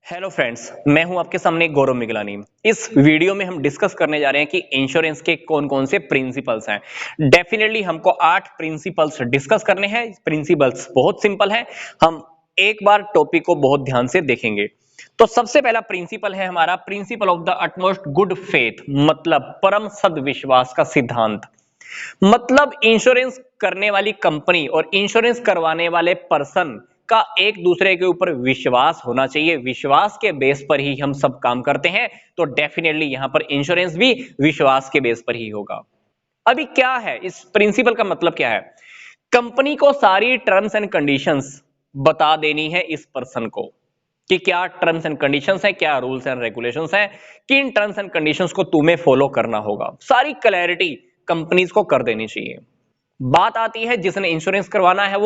Hello friends, मैं हूं आपके सामने गौरव मिगलानी। इस वीडियो में हम डिस्कस करने जा रहे हैं कि इंश्योरेंस के कौन-कौन से प्रिंसिपल्स हैं। डेफिनेटली हमको 8 प्रिंसिपल्स डिस्कस करने हैं। प्रिंसिपल्स बहुत सिंपल हैं। हम एक बार टॉपिक को बहुत ध्यान से देखेंगे। तो सबसे पहला प्रिंसिपल है हमारा principal of the utmost good faith, मतलब परम सद्विश्वास का सिद्धांत। मतलब इंश्योरेंस करने वाली कंपनी और इंश्योरेंस करवाने वाले पर्सन का एक दूसरे के ऊपर विश्वास होना चाहिए। विश्वास के बेस पर ही हम सब काम करते हैं, तो डेफिनेटली यहां पर इंश्योरेंस भी विश्वास के बेस पर ही होगा। अभी क्या है इस प्रिंसिपल का मतलब क्या है? कंपनी को सारी टर्म्स एंड कंडीशंस बता देनी है इस पर्सन को कि क्या टर्म्स एंड कंडीशंस है, क्या रूल्स एंड रेगुलेशंस है, किन टर्म्स एंड कंडीशंस को तुम्हें फॉलो करना होगा। सारी क्लैरिटी कंपनीज को कर देनी चाहिए। बात आती है जिसने इंश्योरेंस करवाना है,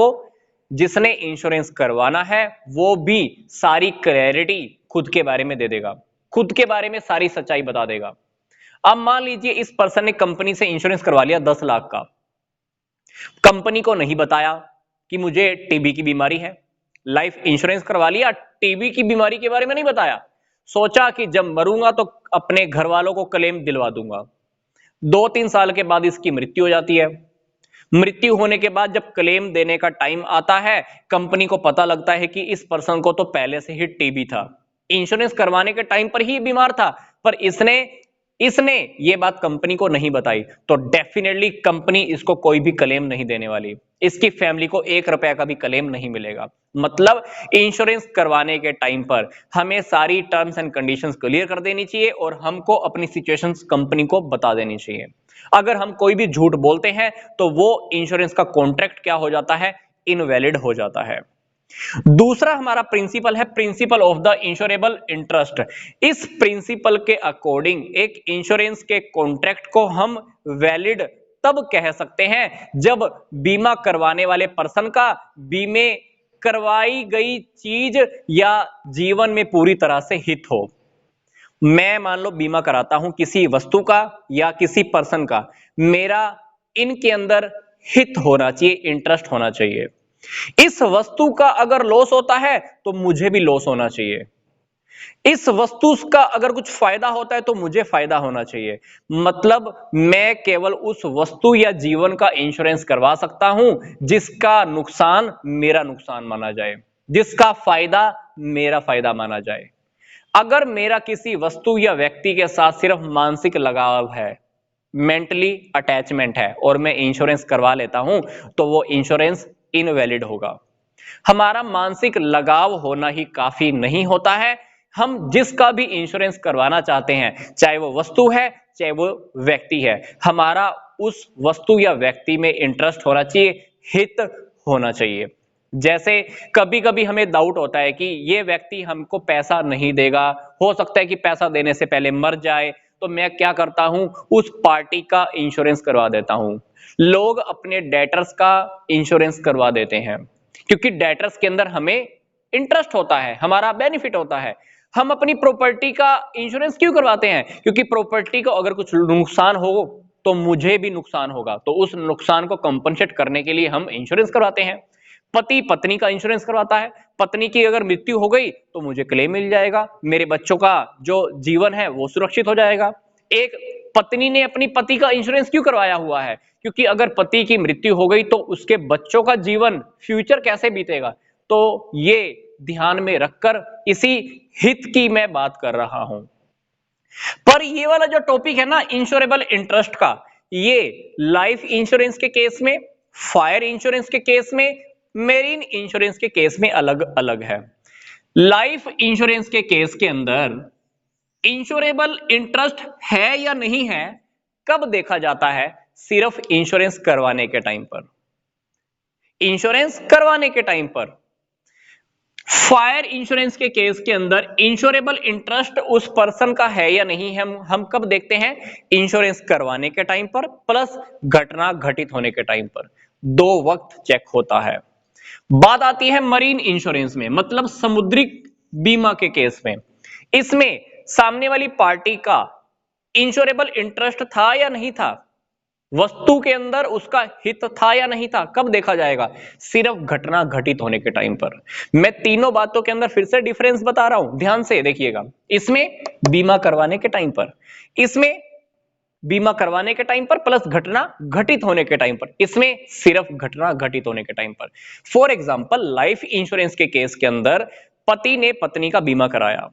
जिसने इंश्योरेंस करवाना है वो भी सारी क्लैरिटी खुद के बारे में दे देगा, खुद के बारे में सारी सच्चाई बता देगा। अब मान लीजिए इस पर्सन ने कंपनी से इंश्योरेंस करवा लिया 10 लाख का, कंपनी को नहीं बताया कि मुझे टीबी की बीमारी है। लाइफ इंश्योरेंस करवा लिया, टीबी की बीमारी के बारे में नहीं बताया। सोचा कि जब मरूंगा तो अपने घर वालों को क्लेम दिलवा दूंगा। 2-3 साल के बाद इसकी मृत्यु हो जाती है। मृत्यु होने के बाद जब क्लेम देने का टाइम आता है, कंपनी को पता लगता है कि इस पर्सन को तो पहले से ही टीबी था, इंश्योरेंस करवाने के टाइम पर ही बीमार था, पर इसने इसने ये बात कंपनी को नहीं बताई, तो डेफिनेटली कंपनी इसको कोई भी क्लेम नहीं देने वाली। इसकी फैमिली को 1 रुपया का भी क्लेम नहीं मिलेगा। मतलब इंश्योरेंस करवाने के टाइम पर हमें सारी टर्म्स एंड कंडीशंस क्लियर कर देनी चाहिए और हमको अपनी सिचुएशंस कंपनी को बता देनी चाहिए। अगर हम कोई भी झूठ बोलते हैं तो वो इंश्योरेंस का कॉन्ट्रैक्ट क्या हो जाता है, इनवैलिड हो जाता है। दूसरा हमारा प्रिंसिपल है principal of the insurable interest. इस प्रिंसिपल के अकॉर्डिंग एक इंश्योरेंस के कॉन्ट्रैक्ट को हम वैलिड तब कह सकते हैं जब बीमा करवाने वाले पर्सन का बीमे करवाई गई चीज या जीवन में पूरी तरह से हित हो। मैं मान लो बीमा कराता हूं किसी वस्तु का या किसी पर्सन का, मेरा इनके अंदर हित होना चाहिए, इंटरेस्ट होना चाहिए। इस वस्तु का अगर लॉस होता है तो मुझे भी लॉस होना चाहिए। इस वस्तु का अगर कुछ फायदा होता है तो मुझे फायदा होना चाहिए। मतलब मैं केवल उस वस्तु या जीवन का इंश्योरेंस करवा सकता हूं जिसका नुकसान मेरा नुकसान माना जाए, जिसका फायदा मेरा फायदा माना जाए। अगर मेरा किसी वस्तु या व्यक्ति के साथ सिर्फ मानसिक लगाव है, मेंटली अटैचमेंट है और मैं इंश्योरेंस करवा लेता हूं, तो वो इंश्योरेंस इनवैलिड होगा। हमारा मानसिक लगाव होना ही काफी नहीं होता है। हम जिसका भी इंश्योरेंस करवाना चाहते हैं, चाहे वो वस्तु है चाहे वो व्यक्ति है, हमारा उस वस्तु या व्यक्ति में इंटरेस्ट होना चाहिए, हित होना चाहिए। जैसे कभी कभी हमें डाउट होता है कि ये व्यक्ति हमको पैसा नहीं देगा, हो सकता है कि पैसा देने से पहले मर जाए, तो मैं क्या करता हूं, उस पार्टी का इंश्योरेंस करवा देता हूं। लोग अपने डेटर्स का इंश्योरेंस करवा देते हैं क्योंकि डेटर्स के अंदर हमें इंटरेस्ट होता है, हमारा बेनिफिट होता है। हम अपनी प्रॉपर्टी का इंश्योरेंस क्यों करवाते हैं? क्योंकि प्रॉपर्टी को अगर कुछ नुकसान हो तो मुझे भी नुकसान होगा, तो उस नुकसान को कंपनसेट करने के लिए हम इंश्योरेंस करवाते हैं। पति पत्नी का इंश्योरेंस करवाता है, पत्नी की अगर मृत्यु हो गई तो मुझे क्लेम मिल जाएगा, मेरे बच्चों का जो जीवन है वो सुरक्षित हो जाएगा। एक पत्नी ने अपनी पति का इंश्योरेंस क्यों करवाया हुआ है? क्योंकि अगर पति की मृत्यु हो गई तो उसके बच्चों का जीवन, फ्यूचर कैसे बीतेगा। तो ये ध्यान में रखकर इसी हित की मैं बात कर रहा हूं। पर ये वाला जो टॉपिक है ना इंश्योरेबल इंटरेस्ट का, ये लाइफ इंश्योरेंस के केस में, फायर इंश्योरेंस के केस में, मेरीन इंश्योरेंस के केस में अलग अलग है। लाइफ इंश्योरेंस के केस के अंदर इंश्योरेबल इंटरेस्ट है या नहीं है कब देखा जाता है? सिर्फ इंश्योरेंस करवाने के टाइम पर। इंश्योरेंस करवाने के टाइम पर फायर इंश्योरेंस के केस के अंदर इंश्योरेबल इंटरेस्ट उस पर्सन का है या नहीं है, हम कब देखते हैं? इंश्योरेंस करवाने के टाइम पर प्लस घटना घटित होने के टाइम पर। 2 वक्त चेक होता है। बात आती है मरीन इंश्योरेंस में, मतलब समुद्री बीमा के केस में। इसमें सामने वाली पार्टी का इंश्योरेबल इंटरेस्ट था या नहीं था? वस्तु के अंदर उसका हित था या नहीं था, कब देखा जाएगा? सिर्फ घटना घटित होने के टाइम पर। मैं तीनों बातों के अंदर फिर से डिफरेंस बता रहा हूं, ध्यान से देखिएगा। इसमें बीमा करवाने के टाइम पर, इसमें बीमा करवाने के टाइम पर प्लस घटना घटित होने के टाइम पर, इसमें सिर्फ घटना घटित होने के टाइम पर। फॉर एग्जांपल लाइफ इंश्योरेंस के केस के अंदर पति ने पत्नी का बीमा कराया,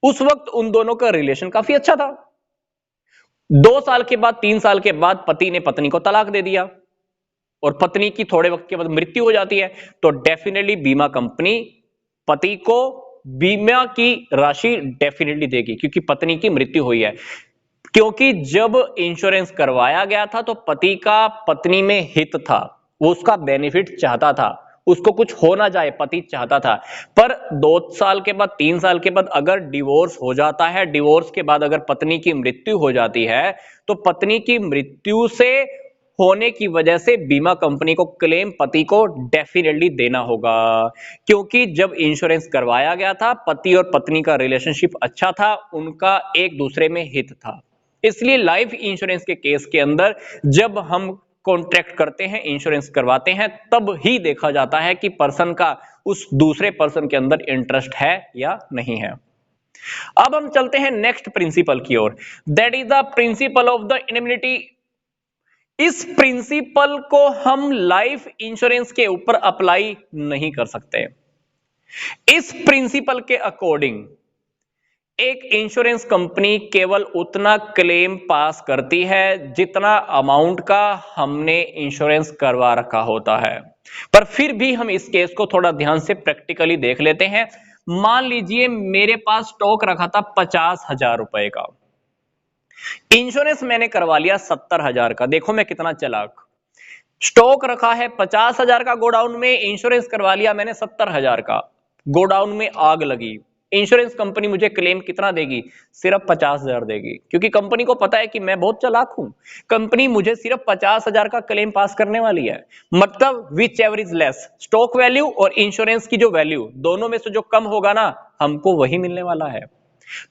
उस वक्त उन दोनों का रिलेशन काफी अच्छा था। 2 साल के बाद, 3 साल के बाद पति ने पत्नी को तलाक दे दिया और पत्नी की थोड़े वक्त के बाद मृत्यु हो जाती है, तो डेफिनेटली बीमा कंपनी पति को बीमा की राशि डेफिनेटली देगी, क्योंकि पत्नी की मृत्यु हुई है। क्योंकि जब इंश्योरेंस करवाया गया था तो पति का पत्नी में हित था, वो उसका बेनिफिट चाहता था, उसको कुछ हो ना जाए पति चाहता था। पर 2 साल के बाद, 3 साल के बाद अगर डिवोर्स हो जाता है, डिवोर्स के बाद अगर पत्नी की मृत्यु हो जाती है, तो पत्नी की मृत्यु से होने की वजह से बीमा कंपनी को क्लेम पति को डेफिनेटली देना होगा, क्योंकि जब इंश्योरेंस करवाया गया था पति और पत्नी का रिलेशनशिप अच्छा था, उनका एक दूसरे में हित था। इसलिए लाइफ इंश्योरेंस के केस के अंदर जब हम कॉन्ट्रैक्ट करते हैं, इंश्योरेंस करवाते हैं, तब ही देखा जाता है कि पर्सन का उस दूसरे पर्सन के अंदर इंटरेस्ट है या नहीं है। अब हम चलते हैं नेक्स्ट प्रिंसिपल की ओर, that is the principle of the indemnity. इस प्रिंसिपल को हम लाइफ इंश्योरेंस के ऊपर अप्लाई नहीं कर सकते। इस प्रिंसिपल के अकॉर्डिंग एक इंश्योरेंस कंपनी केवल उतना क्लेम पास करती है जितना अमाउंट का हमने इंश्योरेंस करवा रखा होता है। पर फिर भी हम इस केस को थोड़ा ध्यान से प्रैक्टिकली देख लेते हैं। मान लीजिए मेरे पास स्टॉक रखा था 50,000 रुपए का, इंश्योरेंस मैंने करवा लिया 70,000 का। देखो मैं कितना चालाक, स्टॉक रखा है 50,000 का गोडाउन में, इंश्योरेंस करवा लिया मैंने 70,000 का। गोडाउन में आग लगी, इंश्योरेंस कंपनी मुझे क्लेम कितना देगी? सिर्फ 50,000 देगी, क्योंकि कंपनी को पता है कि मैं बहुत चालाक हूं। कंपनी मुझे सिर्फ 50,000 का क्लेम पास करने वाली है। मतलब which ever is less, stock value और इंश्योरेंस की जो वैल्यू, दोनों में से जो कम होगा ना, हमको वही मिलने वाला है।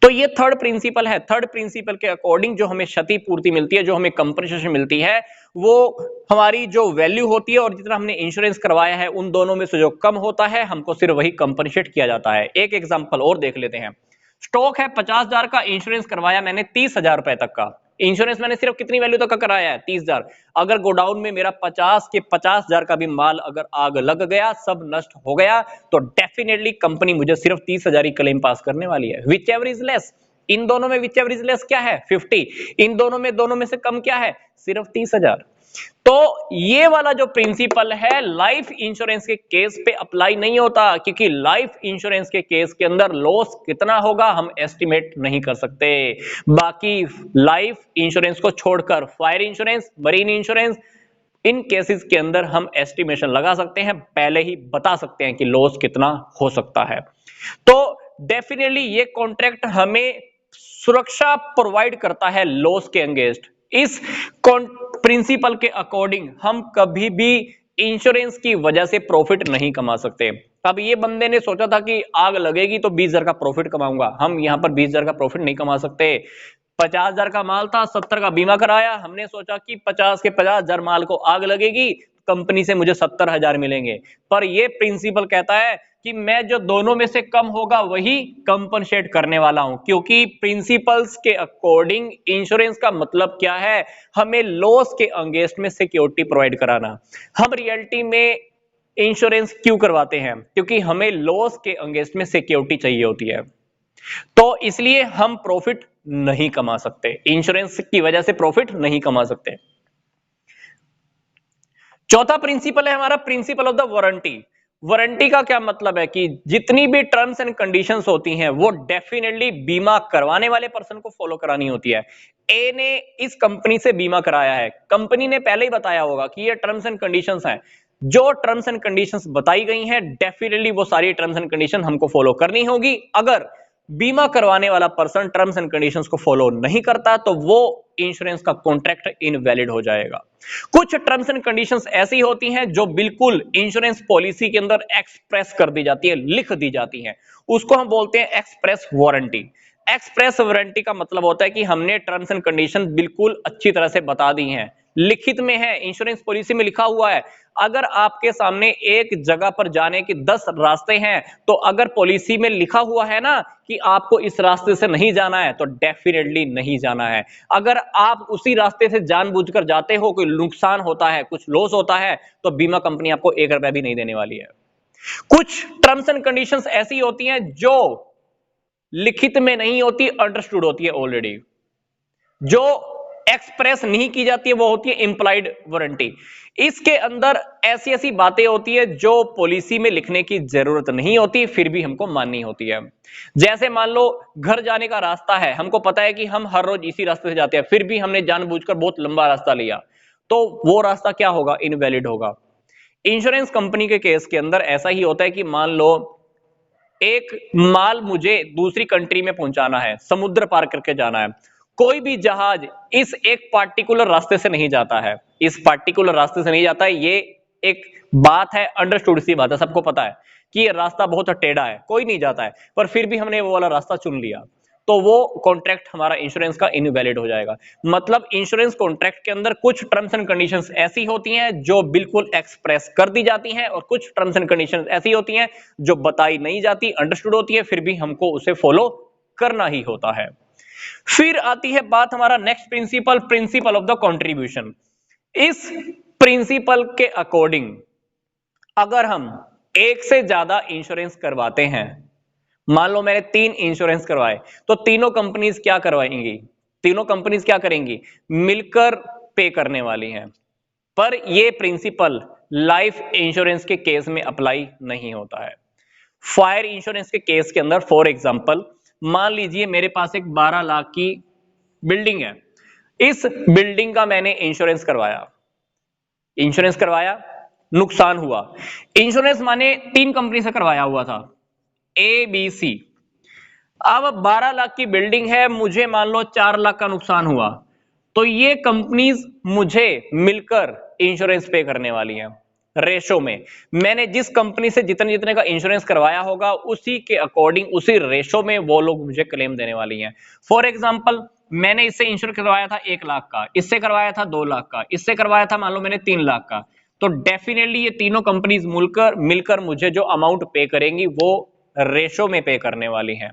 तो ये थर्ड प्रिंसिपल है। थर्ड प्रिंसिपल के अकॉर्डिंग जो हमें क्षतिपूर्ति मिलती है, जो हमें कंपनसेशन मिलती है, वो हमारी जो वैल्यू होती है और जितना हमने इंश्योरेंस करवाया है, उन दोनों में से जो कम होता है, हमको सिर्फ वही कंपनसेट किया जाता है। एक एग्जांपल और देख लेते हैं। स्टॉक है 50,000 का, इंश्योरेंस करवाया मैंने 30,000 रुपए तक का। इंश्योरेंस मैंने सिर्फ कितनी वैल्यू तक का कराया है? 30,000। अगर गोडाउन में मेरा 50,000 का भी माल अगर आग लग गया, सब नष्ट हो गया, तो डेफिनेटली कंपनी मुझे सिर्फ 30,000 ही क्लेम पास करने वाली है। विच एवर इज लेस, इन दोनों में विच एवर इज लेस क्या है? 50। इन दोनों में से कम क्या है? सिर्फ 30,000। तो ये वाला जो प्रिंसिपल है लाइफ इंश्योरेंस के केस पे अप्लाई नहीं होता, क्योंकि लाइफ इंश्योरेंस के केस के अंदर लॉस कितना होगा हम एस्टिमेट नहीं कर सकते। बाकी लाइफ इंश्योरेंस को छोड़कर फायर इंश्योरेंस, मरीन इंश्योरेंस, इन केसेस के अंदर हम एस्टिमेशन लगा सकते हैं, पहले ही बता सकते हैं कि लॉस कितना हो सकता है। तो डेफिनेटली ये कॉन्ट्रैक्ट हमें सुरक्षा प्रोवाइड करता है लॉस के अगेंस्ट। इस प्रिंसिपल के अकॉर्डिंग हम कभी भी इंश्योरेंस की वजह से प्रॉफिट नहीं कमा सकते। अब ये बंदे ने सोचा था कि आग लगेगी तो 20,000 का प्रॉफिट कमाऊंगा, हम यहां पर 20,000 का प्रॉफिट नहीं कमा सकते। 50,000 का माल था, 70 का बीमा कराया, हमने सोचा कि 50 के 50,000 माल को आग लगेगी, कंपनी से मुझे 70,000 मिलेंगे। पर यह प्रिंसिपल कहता है कि मैं जो दोनों में से कम होगा वही कंपनसेट करने वाला हूं, क्योंकि प्रिंसिपल्स के अकॉर्डिंग इंश्योरेंस का मतलब क्या है? हमें लॉस के अगेंस्ट में सिक्योरिटी प्रोवाइड कराना। हम रियलिटी में इंश्योरेंस क्यों करवाते हैं? क्योंकि हमें लॉस के अगेंस्ट में सिक्योरिटी चाहिए होती है। तो इसलिए हम प्रॉफिट नहीं कमा सकते, इंश्योरेंस की वजह से प्रॉफिट नहीं कमा सकते। चौथा प्रिंसिपल है हमारा principal of the warranty. Warranty का क्या मतलब है कि जितनी भी टर्म्स एंड कंडीशंस होती हैं वो डेफिनेटली बीमा करवाने वाले पर्सन को फॉलो करानी होती है। ए ने इस कंपनी से बीमा कराया है, कंपनी ने पहले ही बताया होगा कि ये टर्म्स एंड कंडीशंस हैं। जो टर्म्स एंड कंडीशंस बताई गई हैं डेफिनेटली वो सारी टर्म्स एंड कंडीशन हमको फॉलो करनी होगी। अगर बीमा करवाने वाला पर्सन टर्म्स एंड कंडीशंस को फॉलो नहीं करता तो वो इंश्योरेंस का कॉन्ट्रैक्ट इनवैलिड हो जाएगा। कुछ टर्म्स एंड कंडीशंस ऐसी होती हैं जो बिल्कुल इंश्योरेंस पॉलिसी के अंदर एक्सप्रेस कर दी जाती है, लिख दी जाती हैं, उसको हम बोलते हैं एक्सप्रेस वारंटी। एक्सप्रेस वारंटी का मतलब होता है कि हमने टर्म्स एंड कंडीशन बिल्कुल अच्छी तरह से बता दी हैं, लिखित में है, इंश्योरेंस पॉलिसी में लिखा हुआ है। अगर आपके सामने एक जगह पर जाने के 10 रास्ते हैं, तो अगर पॉलिसी में लिखा हुआ है ना कि आपको इस रास्ते से नहीं जाना है, तो डेफिनेटली नहीं जाना है। अगर आप उसी रास्ते से जानबूझकर जाते हो, कोई नुकसान होता है, कुछ लॉस होता है, तो बीमा कंपनी आपको 1 रुपया भी नहीं देने वाली है। कुछ टर्म्स एंड कंडीशंस ऐसी होती हैं जो लिखित में नहीं होती, अंडरस्टूड होती है ऑलरेडी। जो एक्सप्रेस नहीं की जाती है वो होती है इंप्लाइड वारंटी। इसके अंदर ऐसी ऐसी बातें होती है जो पॉलिसी में लिखने की जरूरत नहीं होती, फिर भी हमको माननी होती है। जैसे मान लो घर जाने का रास्ता है, हमको पता है कि हम हर रोज इसी रास्ते से जाते हैं, फिर भी हमने जानबूझकर बहुत लंबा रास्ता लिया, तो वो रास्ता क्या होगा? इनवैलिड होगा। इंश्योरेंस कंपनी के केस के अंदर ऐसा ही होता है कि मान लो एक माल मुझे दूसरी कंट्री में पहुंचाना है, समुद्र पार करके जाना है, कोई भी जहाज इस एक पार्टिकुलर रास्ते से नहीं जाता है, इस पार्टिकुलर रास्ते से नहीं जाता है, ये एक बात है, अंडरस्टूड सी बात है, सबको पता है कि ये रास्ता बहुत टेढ़ा है, कोई नहीं जाता है, पर फिर भी हमने वो वाला रास्ता चुन लिया, तो वो कॉन्ट्रैक्ट हमारा इंश्योरेंस का इनवैलिड हो जाएगा। मतलब इंश्योरेंस कॉन्ट्रैक्ट के अंदर कुछ टर्म्स एंड कंडीशंस ऐसी होती हैं जो बिल्कुल एक्सप्रेस कर दी जाती हैं, और कुछ टर्म्स एंड कंडीशंस ऐसी होती हैं जो बताई नहीं जाती, अंडरस्टूड होती है, फिर भी हमको उसे फॉलो करना ही होता है। फिर आती है बात हमारा next principle, principal of the contribution. इस प्रिंसिपल के अकॉर्डिंग अगर हम एक से ज्यादा इंश्योरेंस करवाते हैं, मान लो मैंने 3 इंश्योरेंस करवाए, तो तीनों कंपनीज क्या करवाएंगी? तीनों कंपनीज क्या करेंगी? मिलकर पे करने वाली हैं। पर यह प्रिंसिपल लाइफ इंश्योरेंस के केस में अप्लाई नहीं होता है। फायर इंश्योरेंस के केस के अंदर फॉर एग्जांपल मान लीजिए मेरे पास एक 12 लाख की बिल्डिंग है, इस बिल्डिंग का मैंने इंश्योरेंस करवाया, नुकसान हुआ। इंश्योरेंस माने 3 कंपनी से करवाया हुआ था, ए बी सी। अब 12 लाख की बिल्डिंग है, मुझे मान लो 4 लाख का नुकसान हुआ, तो ये कंपनीज मुझे मिलकर इंश्योरेंस पे करने वाली हैं। रेशो में मैंने जिस कंपनी से जितने जितने का इंश्योरेंस करवाया होगा, उसी के अकॉर्डिंग, उसी रेशो में वो लोग मुझे क्लेम देने वाली हैं। फॉर एग्जांपल मैंने इससे इंश्योरेंस करवाया था 1 लाख का, इससे करवाया था 2 लाख का, इससे करवाया था मान लो मैंने 3 लाख का, तो डेफिनेटली ये तीनों कंपनीज मिलकर मुझे जो अमाउंट पे करेंगी वो रेशो में पे करने वाली हैं।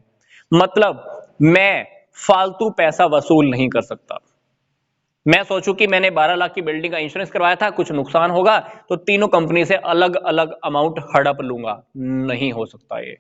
मतलब मैं फालतू पैसा वसूल नहीं कर सकता। मैं सोचूं कि मैंने 12 लाख की बिल्डिंग का इंश्योरेंस करवाया था, कुछ नुकसान होगा तो तीनों कंपनी से अलग अलग अमाउंट हड़प लूंगा, नहीं हो सकता। ये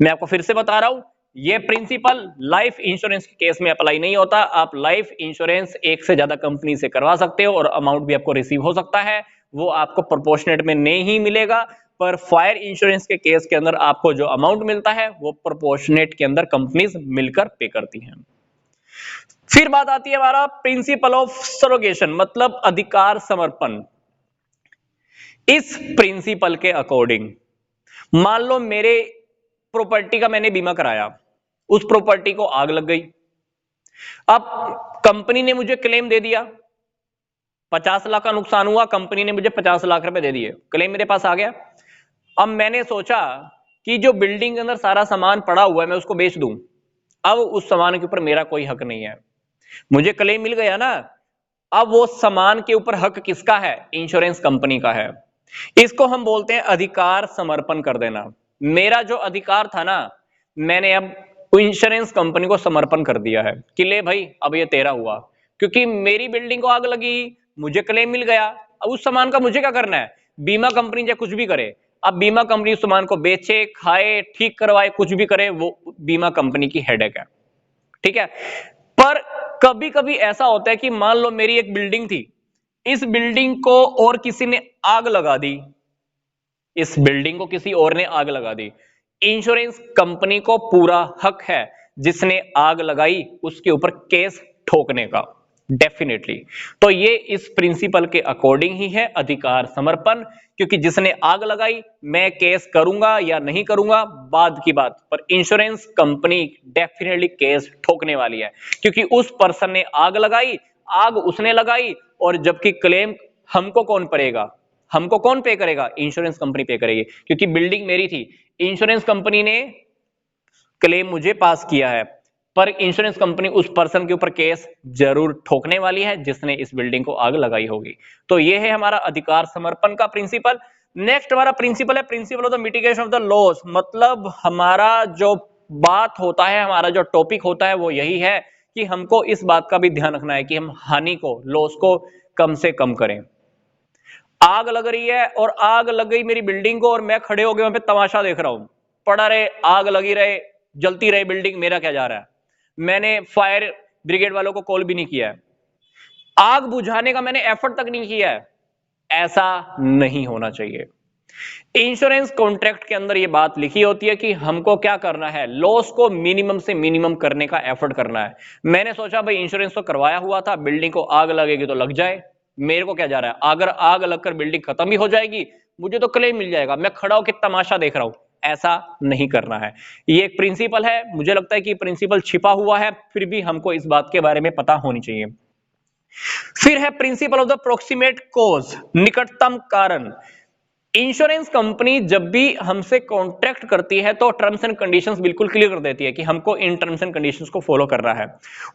मैं आपको फिर से बता रहा हूं, ये प्रिंसिपल लाइफ इंश्योरेंस के केस में अप्लाई नहीं होता। आप लाइफ इंश्योरेंस एक से ज्यादा कंपनी से करवा सकते हो और अमाउंट भी आपको रिसीव हो सकता है, वो आपको प्रोपोर्शनेट में नहीं मिलेगा। पर फायर इंश्योरेंस के केस के अंदर आपको जो अमाउंट मिलता है वो प्रोपोर्शनेट के अंदर कंपनीज मिलकर पे करती हैं। फिर बात आती है हमारा प्रिंसिपल ऑफ सरोगेशन, मतलब अधिकार समर्पण। इस प्रिंसिपल के अकॉर्डिंग मान लो मेरे प्रॉपर्टी का मैंने बीमा कराया, उस प्रॉपर्टी को आग लग गई, अब कंपनी ने मुझे क्लेम दे दिया, 50 लाख का नुकसान हुआ, कंपनी ने मुझे 50 लाख रुपए दे दिए, क्लेम मेरे पास आ गया। अब मैंने सोचा कि जो बिल्डिंग के अंदर सारा सामान पड़ा हुआ है मैं उसको बेच दूं, अब उस सामान के ऊपर मेरा कोई हक नहीं है, मुझे क्लेम मिल गया ना। अब वो सामान के ऊपर हक किसका है? इंश्योरेंस कंपनी का है। इसको हम बोलते हैं अधिकार समर्पण कर देना। मेरा जो अधिकार था ना, मैंने अब इंश्योरेंस कंपनी को समर्पण कर दिया है कि ले भाई अब ये तेरा हुआ, क्योंकि मेरी बिल्डिंग को आग लगी, मुझे क्लेम मिल गया, अब उस सामान का मुझे क्या करना है? बीमा कंपनी चाहे कुछ भी करे, अब बीमा कंपनी उस सामान को बेचे, खाए, ठीक करवाए, कुछ भी करे, वो बीमा कंपनी की हेडेक है, ठीक है। पर कभी कभी ऐसा होता है कि मान लो मेरी एक बिल्डिंग थी, इस बिल्डिंग को और किसी ने आग लगा दी, इस बिल्डिंग को किसी और ने आग लगा दी, इंश्योरेंस कंपनी को पूरा हक है जिसने आग लगाई उसके ऊपर केस ठोकने का, डेफिनेटली। तो ये इस प्रिंसिपल के अकॉर्डिंग ही है अधिकार समर्पण, क्योंकि जिसने आग लगाई मैं केस करूंगा या नहीं करूंगा बाद की बात, पर इंश्योरेंस कंपनी डेफिनेटली केस ठोकने वाली है, क्योंकि उस पर्सन ने आग लगाई, आग उसने लगाई, और जबकि क्लेम हमको कौन पड़ेगा? हमको कौन पे करेगा? इंश्योरेंस कंपनी पे करेगी, क्योंकि बिल्डिंग मेरी थी, इंश्योरेंस कंपनी ने क्लेम मुझे पास किया है, पर इंश्योरेंस कंपनी उस पर्सन के ऊपर केस जरूर ठोकने वाली है जिसने इस बिल्डिंग को आग लगाई होगी। तो ये है हमारा अधिकार समर्पण का प्रिंसिपल। नेक्स्ट हमारा प्रिंसिपल है principal of the mitigation of the loss. मतलब हमारा जो बात होता है, हमारा जो टॉपिक होता है वो यही है कि हमको इस बात का भी ध्यान रखना है कि हम हानि को, लॉस को कम से कम करें। आग लग रही है और आग लग गई मेरी बिल्डिंग को और मैं खड़े हो गए वहां पे तमाशा देख रहा हूं, पड़ा रहे, आग लगी रहे, जलती रहे बिल्डिंग, मेरा क्या जा रहा है। मैंने फायर ब्रिगेड वालों को कॉल भी नहीं किया है, आग बुझाने का मैंने एफर्ट तक नहीं किया है। ऐसा नहीं होना चाहिए। इंश्योरेंस कॉन्ट्रैक्ट के अंदर यह बात लिखी होती है कि हमको क्या करना है, लॉस को मिनिमम से मिनिमम करने का एफर्ट करना है। मैंने सोचा भाई इंश्योरेंस तो करवाया हुआ था, बिल्डिंग को आग लगेगी तो लग जाए, मेरे को क्या जा रहा है, अगर आग लगकर बिल्डिंग खत्म ही हो जाएगी मुझे तो क्लेम मिल जाएगा, मैं खड़ा होकर तमाशा देख रहा हूं। ऐसा नहीं करना है। ये एक प्रिंसिपल है, मुझे लगता है कि प्रिंसिपल छिपा हुआ है, फिर भी हमको इस बात के बारे में पता होनी चाहिए। फिर है principal of the proximate cause, निकटतम कारण। इंश्योरेंस कंपनी जब भी हमसे कॉन्ट्रैक्ट करती है तो टर्म्स एंड कंडीशंस बिल्कुल क्लियर कर देती है कि हमको इन टर्म्स एंड कंडीशंस को फॉलो करना है।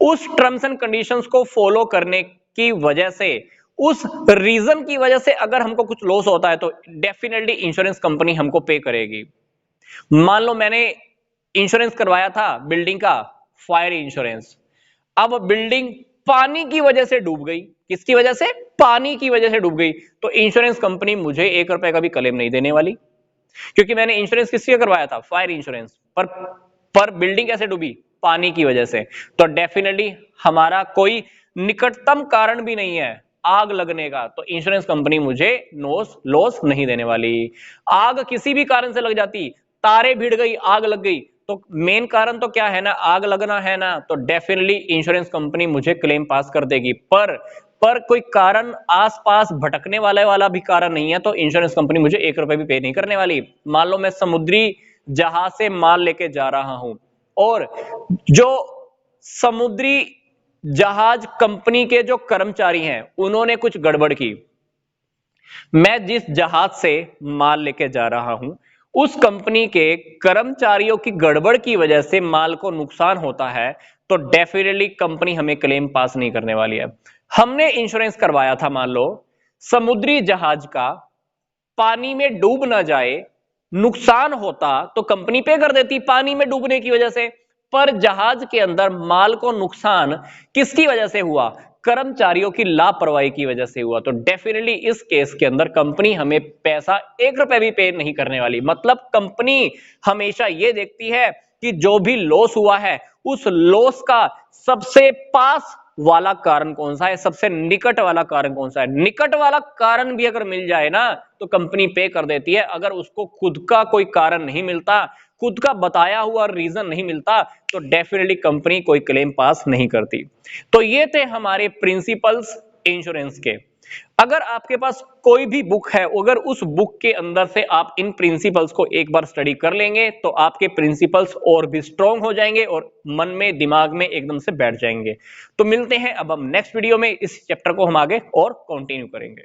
उस टर्म्स एंड कंडीशंस को फॉलो करने की वजह से, उस रीजन की वजह से अगर हमको कुछ लॉस होता है तो डेफिनेटली इंश्योरेंस कंपनी हमको पे करेगी। मान लो मैंने इंश्योरेंस करवाया था बिल्डिंग का, फायर इंश्योरेंस, अब बिल्डिंग पानी की वजह से डूब गई। किसकी वजह से? पानी की वजह से डूब गई। तो इंश्योरेंस कंपनी मुझे 1 रुपए का भी क्लेम नहीं देने वाली, क्योंकि मैंने इंश्योरेंस किसके करवाया था? Fire insurance. पर बिल्डिंग कैसे डूबी? पानी की वजह से। तो डेफिनेटली हमारा कोई निकटतम कारण भी नहीं है आग लगने का, तो इंश्योरेंस कंपनी मुझे लॉस नहीं देने वाली। आग किसी भी कारण से लग जाती, तारे भिड़ गई, आग लग गई, तो मेन कारण तो क्या है ना, आग लगना है ना, तो डेफिनेटली इंश्योरेंस कंपनी मुझे क्लेम पास कर देगी। पर कोई कारण आसपास भटकने वाला भी कारण नहीं है तो इंश्योरेंस कंपनी मुझे 1 रुपए भी पे नहीं करने वाली। मान लो मैं समुद्री जहाज से माल लेके जा रहा हूं और जो समुद्री जहाज कंपनी के जो कर्मचारी हैं उन्होंने कुछ गड़बड़ की, मैं जिस जहाज से माल लेके जा रहा हूं उस कंपनी के कर्मचारियों की गड़बड़ की वजह से माल को नुकसान होता है, तो डेफिनेटली कंपनी हमें क्लेम पास नहीं करने वाली है। हमने इंश्योरेंस करवाया था, मान लो समुद्री जहाज का पानी में डूब ना जाए, नुकसान होता तो कंपनी पे कर देती पानी में डूबने की वजह से। पर जहाज के अंदर माल को नुकसान किसकी वजह से हुआ? कर्मचारियों की लापरवाही की वजह से हुआ। तो डेफिनेटली इस केस के अंदर कंपनी हमें पैसा 1 रुपए भी पे नहीं करने वाली। मतलब कंपनी हमेशा यह देखती है कि जो भी लॉस हुआ है उस लॉस का सबसे पास वाला कारण कौन सा है, सबसे निकट वाला कारण कौन सा है। निकट वाला कारण भी अगर मिल जाए ना तो कंपनी पे कर देती है। अगर उसको खुद का कोई कारण नहीं मिलता, खुद का बताया हुआ रीजन नहीं मिलता, तो डेफिनेटली कंपनी कोई क्लेम पास नहीं करती। तो ये थे हमारे प्रिंसिपल्स इंश्योरेंस के। अगर आपके पास कोई भी बुक है, अगर उस बुक के अंदर से आप इन प्रिंसिपल्स को एक बार स्टडी कर लेंगे तो आपके प्रिंसिपल्स और भी स्ट्रांग हो जाएंगे और मन में, दिमाग में एकदम से बैठ जाएंगे। तो मिलते हैं अब हम नेक्स्ट वीडियो में, इस चैप्टर को हम आगे और कंटिन्यू करेंगे।